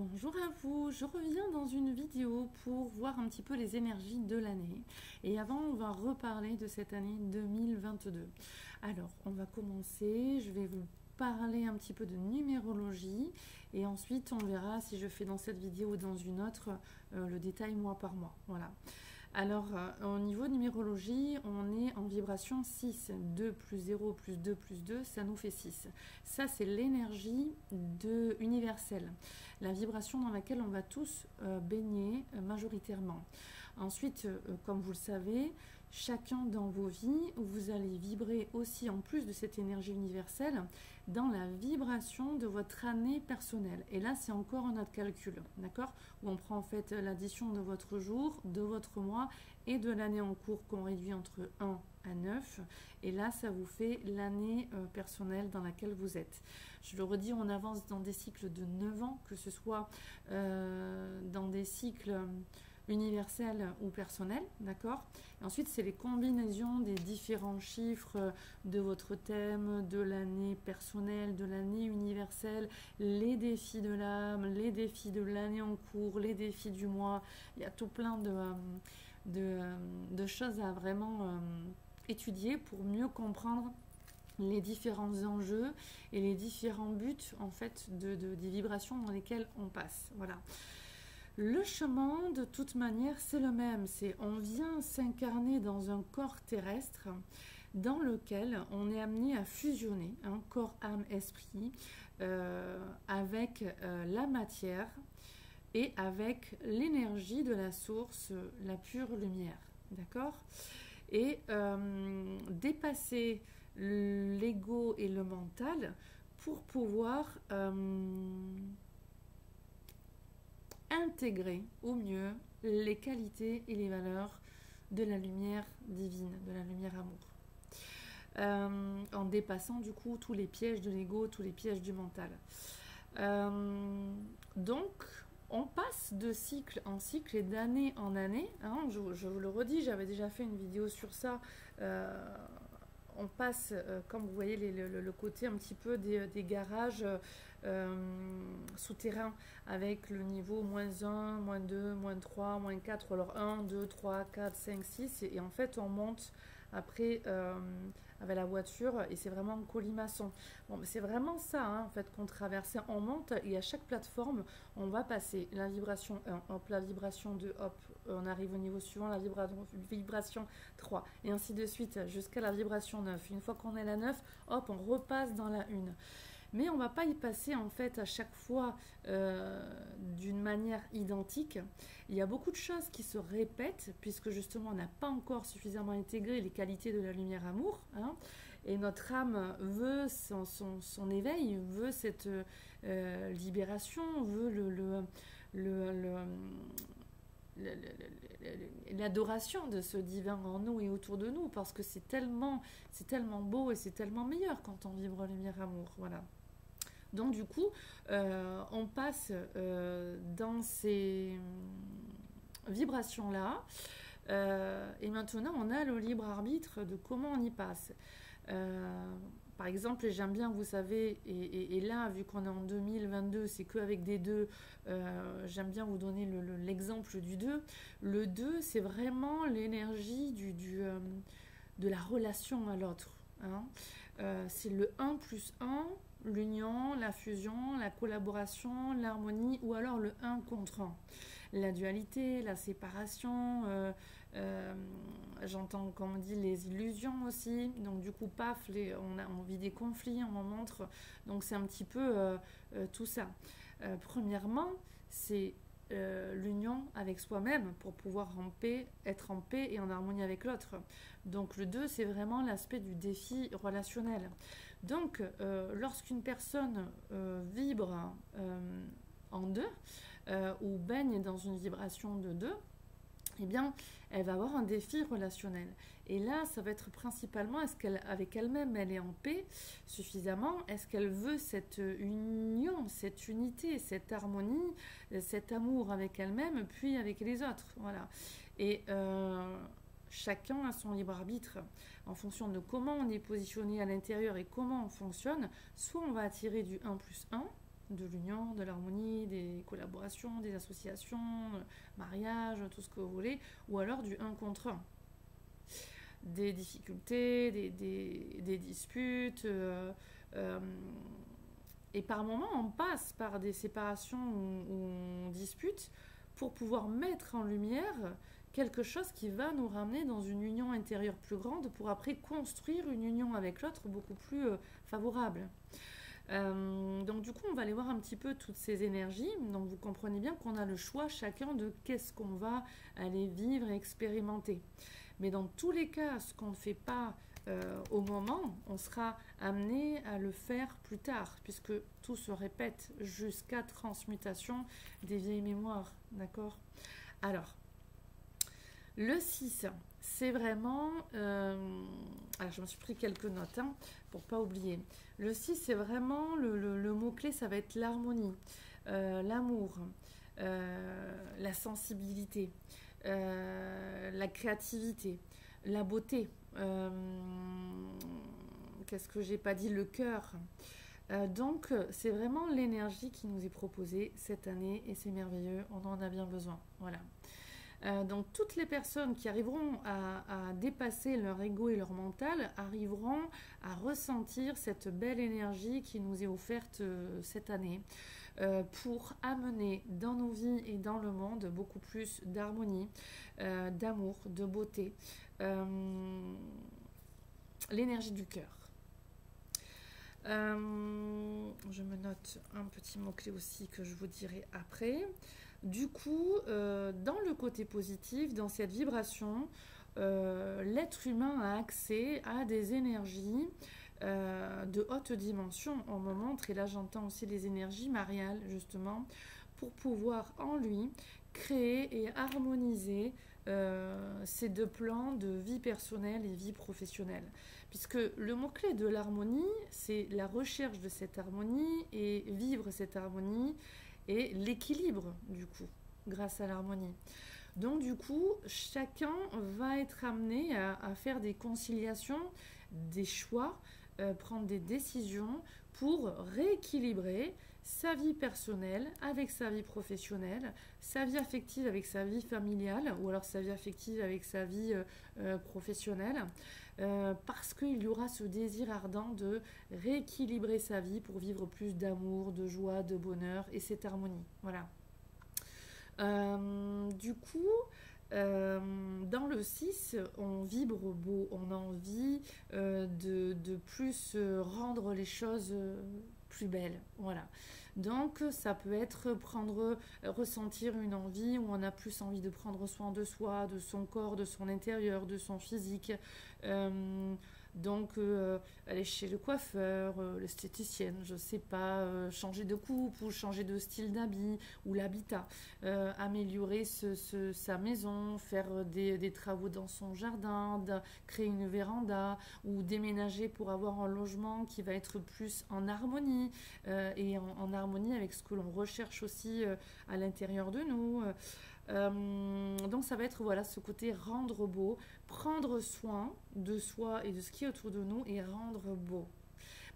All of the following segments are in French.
Bonjour à vous, je reviens dans une vidéo pour voir un petit peu les énergies de l'année. Et avant, on va reparler de cette année 2022. Alors, on va commencer, je vais vous parler un petit peu de numérologie et ensuite on verra si je fais dans cette vidéo ou dans une autre le détail mois par mois. Voilà. Alors, au niveau numérologie, on est en vibration 6. 2 plus 0 plus 2 plus 2, ça nous fait 6. Ça, c'est l'énergie universelle, la vibration dans laquelle on va tous baigner majoritairement. Ensuite, comme vous le savez, chacun dans vos vies, vous allez vibrer aussi, en plus de cette énergie universelle, dans la vibration de votre année personnelle. Et là, c'est encore un autre calcul, d'accord? Où on prend en fait l'addition de votre jour, de votre mois et de l'année en cours qu'on réduit entre 1 à 9. Et là, ça vous fait l'année personnelle dans laquelle vous êtes. Je le redis, on avance dans des cycles de 9 ans, que ce soit dans des cycles universel ou personnel, d'accord? Et ensuite, c'est les combinaisons des différents chiffres de votre thème, de l'année personnelle, de l'année universelle, les défis de l'âme, les défis de l'année en cours, les défis du mois. Il y a tout plein de choses à vraiment étudier pour mieux comprendre les différents enjeux et les différents buts en fait des vibrations dans lesquelles on passe. Voilà. Le chemin, de toute manière, c'est le même. C'est on vient s'incarner dans un corps terrestre dans lequel on est amené à fusionner un corps, âme, esprit avec la matière et avec l'énergie de la source, la pure lumière. D'accord? Et dépasser l'ego et le mental pour pouvoir intégrer au mieux les qualités et les valeurs de la lumière divine, de la lumière amour. En dépassant du coup tous les pièges de l'ego, tous les pièges du mental. Donc, on passe de cycle en cycle et d'année en année. Hein, je vous le redis, j'avais déjà fait une vidéo sur ça. On passe, comme vous voyez, le côté un petit peu des garages souterrains avec le niveau -1, -2, -3, -4, alors 1, 2, 3, 4, 5, 6. Et en fait, on monte après avec la voiture et c'est vraiment en colimaçon. Bon, c'est vraiment ça en fait qu'on traverse. On monte et à chaque plateforme, on va passer la vibration 1, hop, la vibration 2, hop, on arrive au niveau suivant, la vibration 3 et ainsi de suite jusqu'à la vibration 9. Une fois qu'on est à la 9, hop, on repasse dans la 1. Mais on ne va pas y passer en fait à chaque fois d'une manière identique. Il y a beaucoup de choses qui se répètent puisque justement on n'a pas encore suffisamment intégré les qualités de la lumière amour. Hein, et notre âme veut son éveil, veut cette libération, veut l'adoration de ce divin en nous et autour de nous parce que c'est tellement beau et c'est tellement meilleur quand on vibre lumière amour. Voilà. Donc du coup, on passe dans ces vibrations-là et maintenant on a le libre arbitre de comment on y passe. Par exemple, j'aime bien, vous savez, et là, vu qu'on est en 2022, c'est qu'avec des 2, j'aime bien vous donner l'exemple du 2. Le 2, c'est vraiment l'énergie de la relation à l'autre. Hein. C'est le 1 plus 1, l'union, la fusion, la collaboration, l'harmonie, ou alors le 1 contre 1. La dualité, la séparation, j'entends, comme on dit, les illusions aussi. Donc du coup, paf, on vit des conflits, on en montre. Donc c'est un petit peu tout ça. Premièrement, c'est l'union avec soi-même pour pouvoir être en paix et en harmonie avec l'autre. Donc le 2, c'est vraiment l'aspect du défi relationnel. Donc lorsqu'une personne vibre en 2 ou baigne dans une vibration de 2, eh bien, elle va avoir un défi relationnel. Et là, ça va être principalement, est-ce qu'avec elle-même, elle est en paix suffisamment? Est-ce qu'elle veut cette union, cette unité, cette harmonie, cet amour avec elle-même, puis avec les autres? Voilà. Et chacun a son libre arbitre en fonction de comment on est positionné à l'intérieur et comment on fonctionne. Soit on va attirer du 1 plus 1, de l'union, de l'harmonie, des collaborations, des associations, mariage, tout ce que vous voulez, ou alors du un contre un. Des difficultés, des disputes, et par moments on passe par des séparations ou on dispute pour pouvoir mettre en lumière quelque chose qui va nous ramener dans une union intérieure plus grande pour après construire une union avec l'autre beaucoup plus favorable. Donc du coup on va aller voir un petit peu toutes ces énergies. Donc vous comprenez bien qu'on a le choix chacun de qu'est-ce qu'on va aller vivre et expérimenter. Mais dans tous les cas, ce qu'on ne fait pas au moment, on sera amené à le faire plus tard, puisque tout se répète jusqu'à transmutation des vieilles mémoires, d'accord? Alors, le 6, c'est vraiment... alors, je me suis pris quelques notes, hein, pour ne pas oublier. Le 6, c'est vraiment le mot-clé, ça va être l'harmonie, l'amour, la sensibilité, la créativité, la beauté. Qu'est-ce que j'ai pas dit? Le cœur. Donc, c'est vraiment l'énergie qui nous est proposée cette année et c'est merveilleux, on en a bien besoin. Voilà. Donc, toutes les personnes qui arriveront à dépasser leur ego et leur mental arriveront à ressentir cette belle énergie qui nous est offerte cette année pour amener dans nos vies et dans le monde beaucoup plus d'harmonie, d'amour, de beauté, l'énergie du cœur. Je me note un petit mot-clé aussi que je vous dirai après. Du coup, dans le côté positif, dans cette vibration, l'être humain a accès à des énergies de haute dimension, on me montre, et là j'entends aussi les énergies mariales justement, pour pouvoir en lui créer et harmoniser ces deux plans de vie personnelle et vie professionnelle. Puisque le mot-clé de l'harmonie, c'est la recherche de cette harmonie et vivre cette harmonie et l'équilibre du coup, grâce à l'harmonie. Donc du coup, chacun va être amené à faire des conciliations, des choix, prendre des décisions pour rééquilibrer sa vie personnelle avec sa vie professionnelle, sa vie affective avec sa vie familiale, ou alors sa vie affective avec sa vie professionnelle, parce qu'il y aura ce désir ardent de rééquilibrer sa vie pour vivre plus d'amour, de joie, de bonheur et cette harmonie. Voilà. Du coup, dans le 6, on vibre beau, on a envie de plus rendre les choses plus belles. Voilà. Donc, ça peut être ressentir une envie où on a plus envie de prendre soin de soi, de son corps, de son intérieur, de son physique. Donc, aller chez le coiffeur, l'esthéticienne, je sais pas, changer de coupe ou changer de style d'habit ou l'habitat, améliorer sa maison, faire des travaux dans son jardin, créer une véranda ou déménager pour avoir un logement qui va être plus en harmonie et en harmonie avec ce que l'on recherche aussi à l'intérieur de nous. Donc ça va être voilà ce côté rendre beau, prendre soin de soi et de ce qui est autour de nous et rendre beau.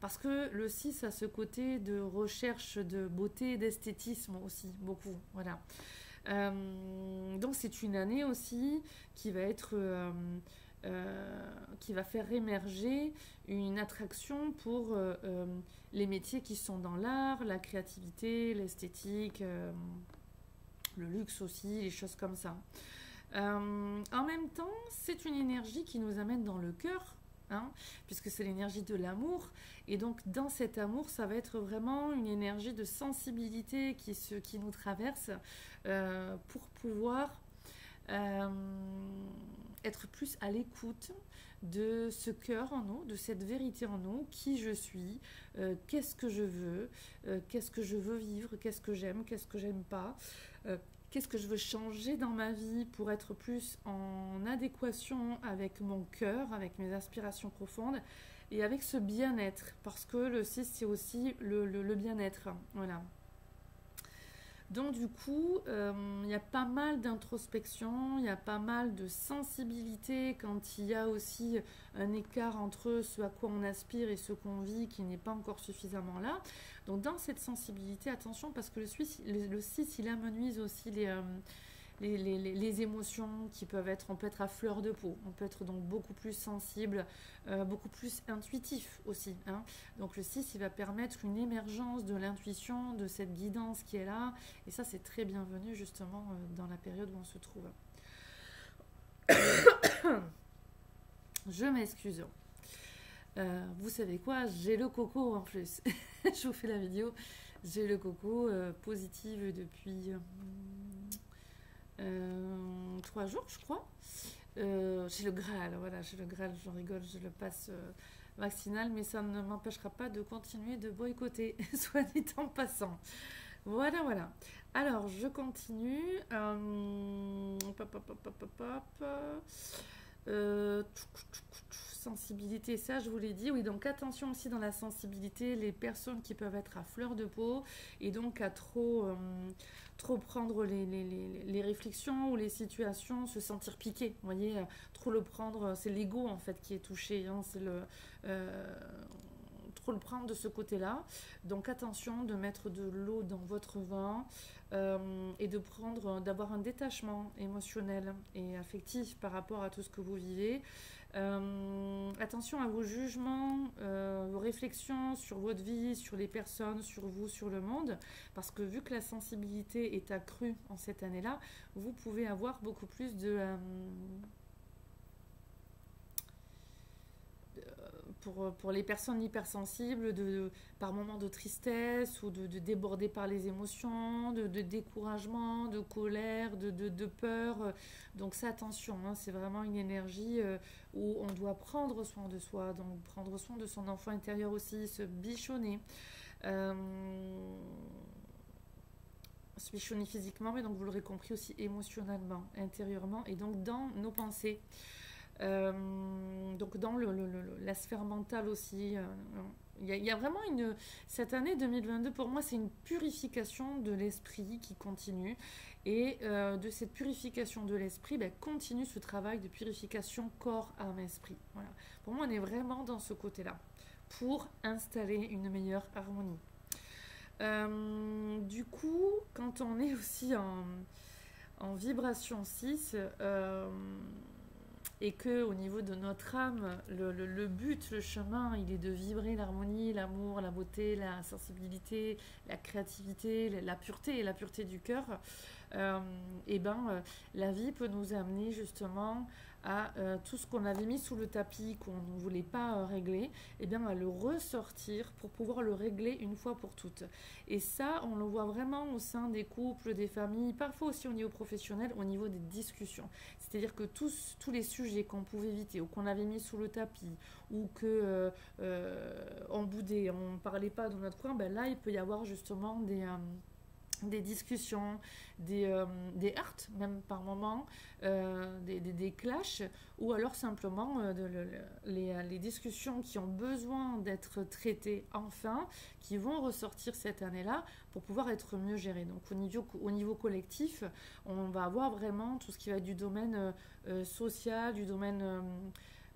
Parce que le 6 a ce côté de recherche de beauté et d'esthétisme aussi, beaucoup. Voilà. Donc c'est une année aussi qui va être... qui va faire émerger une attraction pour les métiers qui sont dans l'art, la créativité, l'esthétique... le luxe aussi, les choses comme ça. En même temps, c'est une énergie qui nous amène dans le cœur, hein, puisque c'est l'énergie de l'amour. Et donc, dans cet amour, ça va être vraiment une énergie de sensibilité qui nous traverse pour pouvoir être plus à l'écoute de ce cœur en nous, de cette vérité en nous, qui je suis, qu'est-ce que je veux vivre, qu'est-ce que j'aime pas, qu'est-ce que je veux changer dans ma vie pour être plus en adéquation avec mon cœur, avec mes aspirations profondes et avec ce bien-être, parce que le 6 c'est aussi le bien-être, voilà. Donc du coup, il y a pas mal d'introspection, il y a pas mal de sensibilité quand il y a aussi un écart entre ce à quoi on aspire et ce qu'on vit qui n'est pas encore suffisamment là. Donc dans cette sensibilité, attention parce que le 6 il amenuise aussi les émotions qui peuvent être, on peut être à fleur de peau, on peut être donc beaucoup plus sensible, beaucoup plus intuitif aussi, hein. Donc le 6 il va permettre une émergence de l'intuition, de cette guidance qui est là, et ça c'est très bienvenu justement dans la période où on se trouve. Je m'excuse. Vous savez quoi, j'ai le coco en plus. Je vous fais la vidéo. J'ai le coco positive depuis 3 jours, je crois. J'ai le Graal, voilà, j'ai le Graal, j'en rigole, j'ai le pass vaccinal, mais ça ne m'empêchera pas de continuer de boycotter, soit dit en passant. Voilà, voilà. Alors, je continue. Pop, pop, pop, pop, pop. Sensibilité, ça je vous l'ai dit. Oui, donc attention aussi dans la sensibilité, les personnes qui peuvent être à fleur de peau et donc à trop prendre les réflexions ou les situations, se sentir piqué. Vous voyez, trop le prendre, c'est l'ego en fait qui est touché, hein, c'est trop le prendre de ce côté-là. Donc attention de mettre de l'eau dans votre vin et d'avoir un détachement émotionnel et affectif par rapport à tout ce que vous vivez. Attention à vos jugements, vos réflexions sur votre vie, sur les personnes, sur vous, sur le monde, parce que vu que la sensibilité est accrue en cette année-là, vous pouvez avoir beaucoup plus pour les personnes hypersensibles, par moments de tristesse ou de déborder par les émotions, de découragement, de colère, de peur. Donc ça, attention, hein, c'est vraiment une énergie où on doit prendre soin de soi, donc prendre soin de son enfant intérieur aussi, se bichonner. Se bichonner physiquement, mais donc vous l'aurez compris aussi émotionnellement, intérieurement, et donc dans nos pensées. Donc dans la sphère mentale aussi, il y a vraiment cette année 2022 pour moi c'est une purification de l'esprit qui continue, et de cette purification de l'esprit continue ce travail de purification corps, âme, esprit. Voilà. Pour moi on est vraiment dans ce côté là pour installer une meilleure harmonie. Du coup quand on est aussi en vibration 6, et que au niveau de notre âme, le but, le chemin, il est de vibrer l'harmonie, l'amour, la beauté, la sensibilité, la créativité, la pureté du cœur, la vie peut nous amener justement à tout ce qu'on avait mis sous le tapis, qu'on ne voulait pas régler, à le ressortir pour pouvoir le régler une fois pour toutes. Et ça, on le voit vraiment au sein des couples, des familles, parfois aussi au niveau professionnel, au niveau des discussions. C'est-à-dire que tous les sujets qu'on pouvait éviter ou qu'on avait mis sous le tapis ou que on boudait, on ne parlait pas dans notre coin, là, il peut y avoir justement des discussions, des heurts même par moments, des clashs, ou alors simplement les discussions qui ont besoin d'être traitées enfin, qui vont ressortir cette année-là pour pouvoir être mieux gérées. Donc au niveau collectif, on va avoir vraiment tout ce qui va être du domaine social, du domaine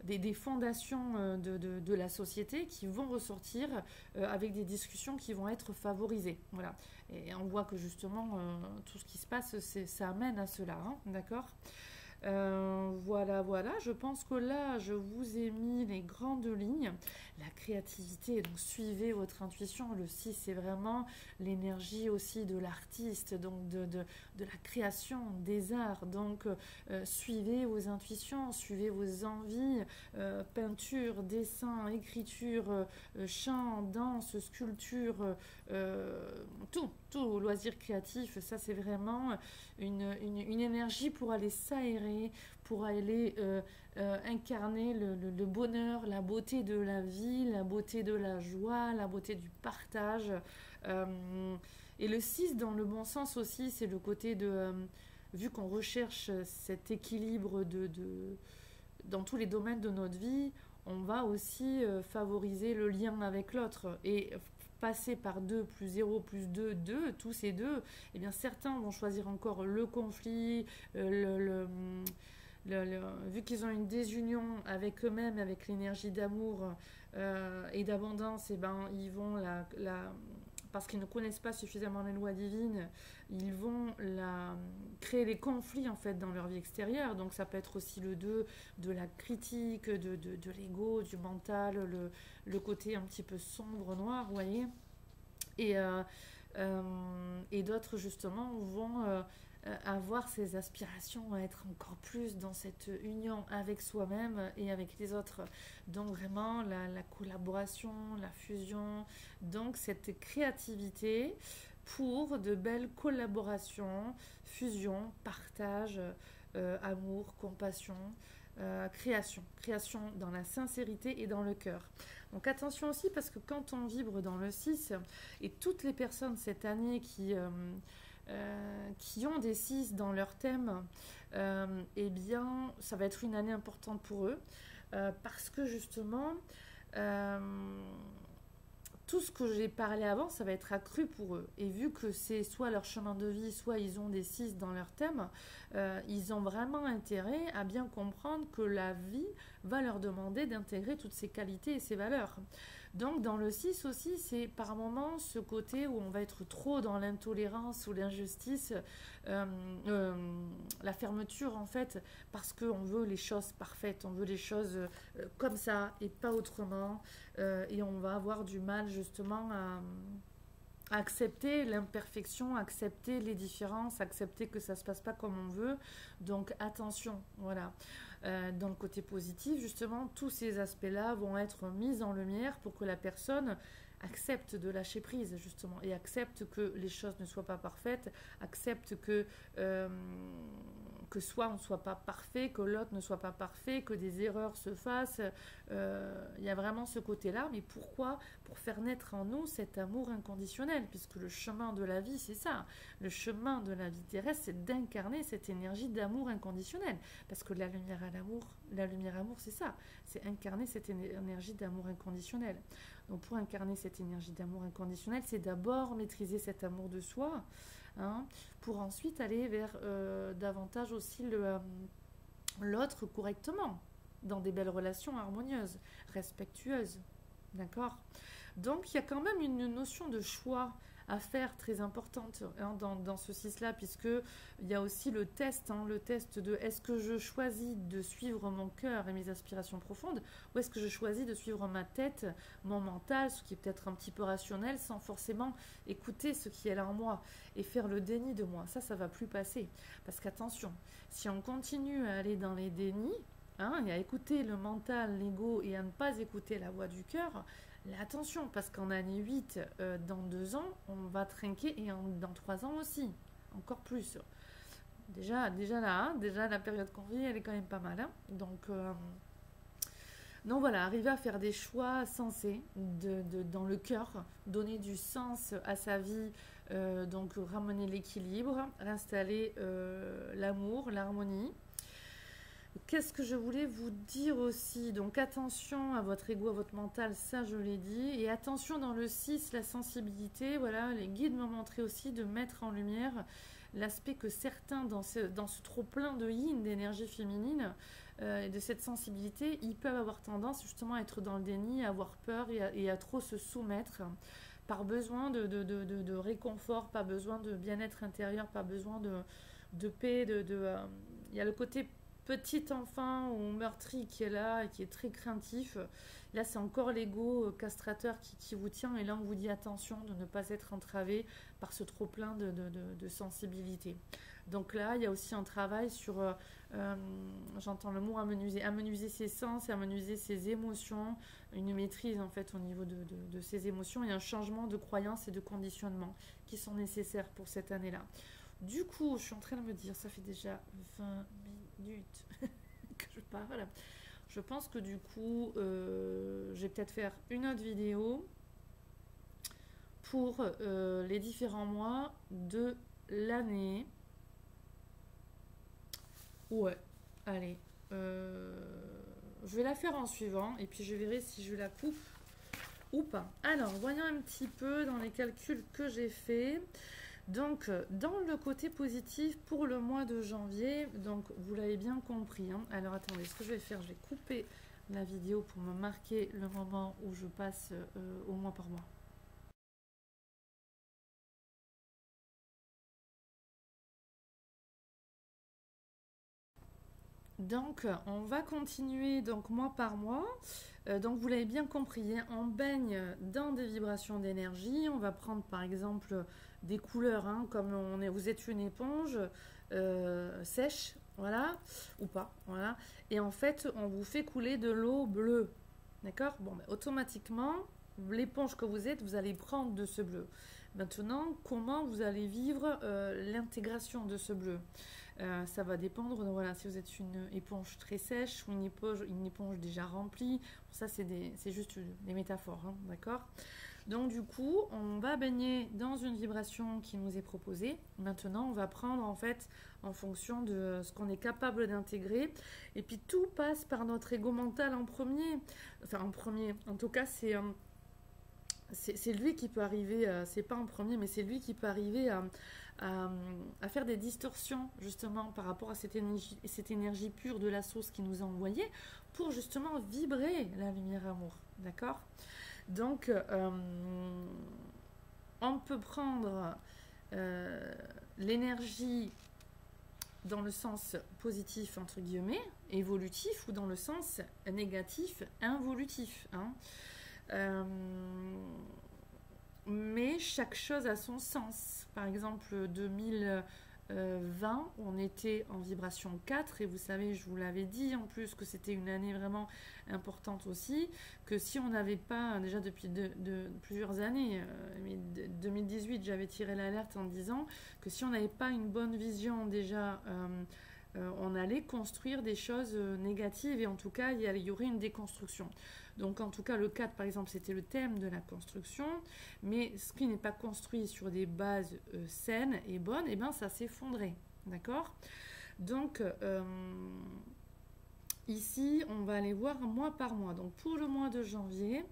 des fondations de la société qui vont ressortir avec des discussions qui vont être favorisées. Voilà. Et on voit que justement, tout ce qui se passe, ça amène à cela, hein, d'accord ? Voilà, je pense que là, je vous ai mis les grandes lignes. La créativité, donc suivez votre intuition. Le 6, c'est vraiment l'énergie aussi de l'artiste, donc de la création, des arts. Donc, suivez vos intuitions, suivez vos envies, peinture, dessin, écriture, chant, danse, sculpture, tout loisir créatif. Ça, c'est vraiment une énergie pour aller s'aérer, pour aller incarner le bonheur, la beauté de la vie, la beauté de la joie, la beauté du partage. Et le 6, dans le bon sens aussi, c'est le côté vu qu'on recherche cet équilibre dans tous les domaines de notre vie, on va aussi favoriser le lien avec l'autre. Et passer par 2 plus 0 plus 2, 2, tous ces deux, eh bien certains vont choisir encore le conflit, vu qu'ils ont une désunion avec eux-mêmes, avec l'énergie d'amour et d'abondance, et ben ils vont parce qu'ils ne connaissent pas suffisamment les lois divines, ils vont créer des conflits en fait dans leur vie extérieure. Donc ça peut être aussi le 2 de la critique, de l'ego, du mental, le côté un petit peu sombre, noir, vous voyez. Et, et d'autres justement vont avoir ces aspirations à être encore plus dans cette union avec soi-même et avec les autres. Donc vraiment la collaboration, la fusion, donc cette créativité pour de belles collaborations, fusion, partage, amour, compassion, création dans la sincérité et dans le cœur. Donc attention aussi parce que quand on vibre dans le 6, et toutes les personnes cette année qui ont des 6 dans leur thème, eh bien, ça va être une année importante pour eux, parce que justement, tout ce que j'ai parlé avant, ça va être accru pour eux. Et vu que c'est soit leur chemin de vie, soit ils ont des 6 dans leur thème, ils ont vraiment intérêt à bien comprendre que la vie va leur demander d'intégrer toutes ces qualités et ces valeurs. Donc dans le 6 aussi, c'est par moments ce côté où on va être trop dans l'intolérance ou l'injustice, la fermeture en fait, parce qu'on veut les choses parfaites, on veut les choses comme ça et pas autrement, et on va avoir du mal justement à accepter l'imperfection, accepter les différences, accepter que ça ne se passe pas comme on veut. Donc attention, voilà. Dans le côté positif, justement, tous ces aspects-là vont être mis en lumière pour que la personne accepte de lâcher prise, justement, et accepte que les choses ne soient pas parfaites, accepte que soit on ne soit pas parfait, que l'autre ne soit pas parfait, que des erreurs se fassent. Il y a vraiment ce côté-là, mais pourquoi? Pour faire naître en nous cet amour inconditionnel, puisque le chemin de la vie, c'est ça. Le chemin de la vie terrestre, c'est d'incarner cette énergie d'amour inconditionnel, parce que la lumière amour, c'est ça, c'est incarner cette énergie d'amour inconditionnel. Donc pour incarner cette énergie d'amour inconditionnel, c'est d'abord maîtriser cet amour de soi, hein, pour ensuite aller vers davantage aussi l'autre correctement, dans des belles relations harmonieuses, respectueuses. D'accord? Donc il y a quand même une notion de choix à faire très importante, hein, dans ce 6-là, puisqu'il y a aussi le test de est-ce que je choisis de suivre mon cœur et mes aspirations profondes, ou est-ce que je choisis de suivre ma tête, mon mental, ce qui est peut-être un petit peu rationnel, sans forcément écouter ce qui est là en moi et faire le déni de moi. Ça va plus passer. Parce qu'attention, si on continue à aller dans les dénis, hein, et à écouter le mental, l'ego, et à ne pas écouter la voix du cœur, là, attention, parce qu'en année 8, dans 2 ans, on va trinquer, et dans 3 ans aussi, encore plus. Déjà là, hein, déjà la période qu'on vit, elle est quand même pas mal. Hein. Donc voilà, arriver à faire des choix sensés dans le cœur, donner du sens à sa vie, donc ramener l'équilibre, réinstaller l'amour, l'harmonie. Qu'est-ce que je voulais vous dire aussi? Donc attention à votre ego, à votre mental, ça je l'ai dit. Et attention dans le 6, la sensibilité. Voilà, les guides m'ont montré aussi de mettre en lumière l'aspect que certains, dans ce trop-plein de yin, d'énergie féminine, et de cette sensibilité, ils peuvent avoir tendance justement à être dans le déni, à avoir peur et à trop se soumettre par besoin de réconfort, pas besoin de bien-être intérieur, pas besoin de paix. Il y a le côté petit enfant ou meurtri qui est là et qui est très craintif. Là, c'est encore l'ego castrateur qui vous tient, et là, on vous dit attention de ne pas être entravé par ce trop-plein de sensibilité. Donc là, il y a aussi un travail sur, j'entends le mot amenuiser ses sens et amenuiser ses émotions, une maîtrise en fait au niveau de ses émotions, et un changement de croyances et de conditionnement qui sont nécessaires pour cette année-là. Du coup, je suis en train de me dire, ça fait déjà 20 minutes que je parle. Je pense que du coup, je vais peut-être faire une autre vidéo pour les différents mois de l'année. Ouais, allez. Je vais la faire en suivant, et puis je verrai si je la coupe ou pas. Alors, voyons un petit peu dans les calculs que j'ai faits. Donc, dans le côté positif pour le mois de janvier, donc vous l'avez bien compris. Hein. Alors, attendez, ce que je vais faire, je vais couper la vidéo pour me marquer le moment où je passe au mois par mois. Donc, on va continuer donc mois par mois. Donc, vous l'avez bien compris, hein, on baigne dans des vibrations d'énergie. On va prendre par exemple des couleurs, hein, comme vous êtes une éponge sèche, voilà, ou pas, voilà. Et en fait, on vous fait couler de l'eau bleue, d'accord? Bon, ben, automatiquement, l'éponge que vous êtes, vous allez prendre de ce bleu. Maintenant, comment vous allez vivre l'intégration de ce bleu? Ça va dépendre, donc voilà, si vous êtes une éponge très sèche ou une éponge déjà remplie, ça c'est juste des métaphores, hein, d'accord? Donc du coup, on va baigner dans une vibration qui nous est proposée. Maintenant, on va prendre en fait en fonction de ce qu'on est capable d'intégrer. Et puis tout passe par notre ego mental en premier. Enfin en premier, en tout cas c'est lui qui peut arriver, c'est pas en premier, mais c'est lui qui peut arriver à faire des distorsions justement par rapport à cette énergie pure de la source qui nous a envoyée pour justement vibrer la lumière amour, d'accord? Donc on peut prendre l'énergie dans le sens positif entre guillemets, évolutif, ou dans le sens négatif, involutif, hein. Mais chaque chose a son sens. Par exemple, 2020, on était en vibration 4 et vous savez, je vous l'avais dit en plus que c'était une année vraiment importante aussi, que si on n'avait pas, déjà depuis plusieurs années, mais 2018, j'avais tiré l'alerte en disant que si on n'avait pas une bonne vision déjà, on allait construire des choses négatives et en tout cas, il y aurait une déconstruction. Donc en tout cas, le 4, par exemple, c'était le thème de la construction, mais ce qui n'est pas construit sur des bases saines et bonnes, eh ben, ça s'effondrait, d'accord? Donc ici, on va aller voir mois par mois. Donc pour le mois de janvier,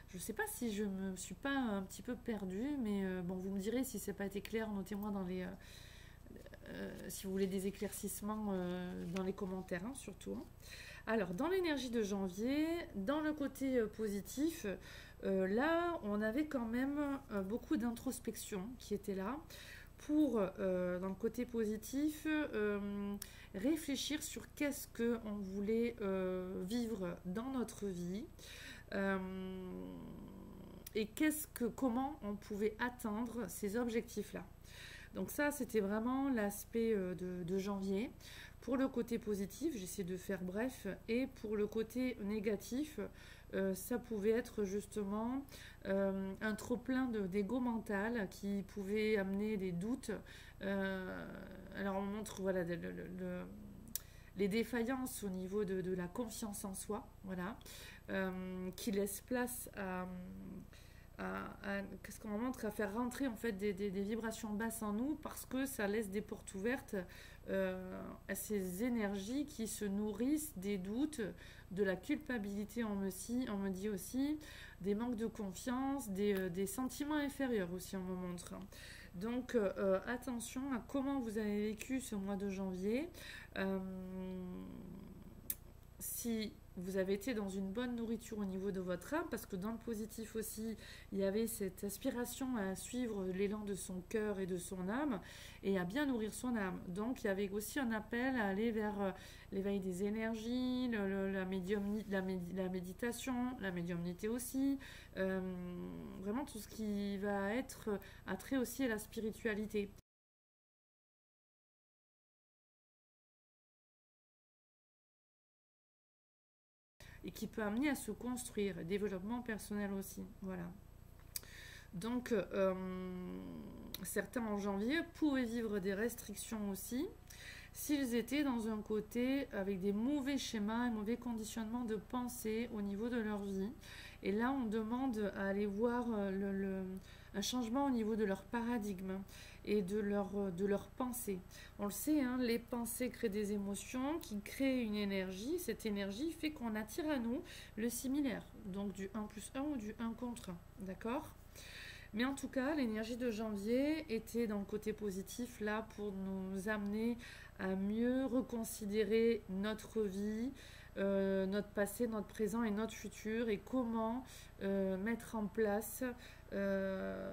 je ne sais pas si je me suis pas un petit peu perdue, mais bon, vous me direz si ça n'a pas été clair, notez-moi dans les... si vous voulez des éclaircissements dans les commentaires, hein, surtout. Hein. Alors, dans l'énergie de janvier, dans le côté positif, là, on avait quand même beaucoup d'introspection qui était là pour, dans le côté positif, réfléchir sur qu'est-ce qu'on voulait vivre dans notre vie et comment on pouvait atteindre ces objectifs-là. Donc ça, c'était vraiment l'aspect de janvier. Pour le côté positif, j'essaie de faire bref, et pour le côté négatif, ça pouvait être justement un trop-plein d'ego mental qui pouvait amener des doutes. Alors on montre voilà, les défaillances au niveau de la confiance en soi, voilà, qui laisse place qu'est-ce qu'on montre, à faire rentrer en fait des vibrations basses en nous parce que ça laisse des portes ouvertes à ces énergies qui se nourrissent des doutes, de la culpabilité, on me dit aussi, des manques de confiance, des sentiments inférieurs aussi, on me montre. Donc attention à comment vous avez vécu ce mois de janvier. Si vous avez été dans une bonne nourriture au niveau de votre âme, parce que dans le positif aussi, il y avait cette aspiration à suivre l'élan de son cœur et de son âme, et à bien nourrir son âme. Donc il y avait aussi un appel à aller vers l'éveil des énergies, la méditation, la médiumnité aussi, vraiment tout ce qui va être attrait aussi à la spiritualité. Et qui peut amener à se construire, développement personnel aussi, voilà. Donc, certains en janvier pouvaient vivre des restrictions aussi, s'ils étaient dans un côté avec des mauvais schémas, un mauvais conditionnement de pensée au niveau de leur vie. Et là, on demande à aller voir un changement au niveau de leur paradigme et de leur pensée. On le sait, hein, les pensées créent des émotions qui créent une énergie. Cette énergie fait qu'on attire à nous le similaire, donc du 1 plus 1 ou du 1 contre 1. D'accord ? Mais en tout cas, l'énergie de janvier était dans le côté positif là pour nous amener à mieux reconsidérer notre vie, notre passé, notre présent et notre futur et comment mettre en place, en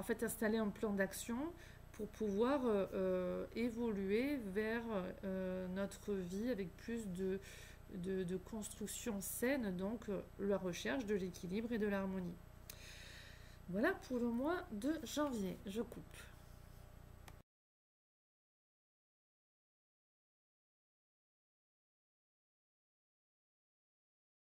fait installer un plan d'action pour pouvoir évoluer vers notre vie avec plus de construction saine, donc la recherche de l'équilibre et de l'harmonie. Voilà pour le mois de janvier. Je coupe.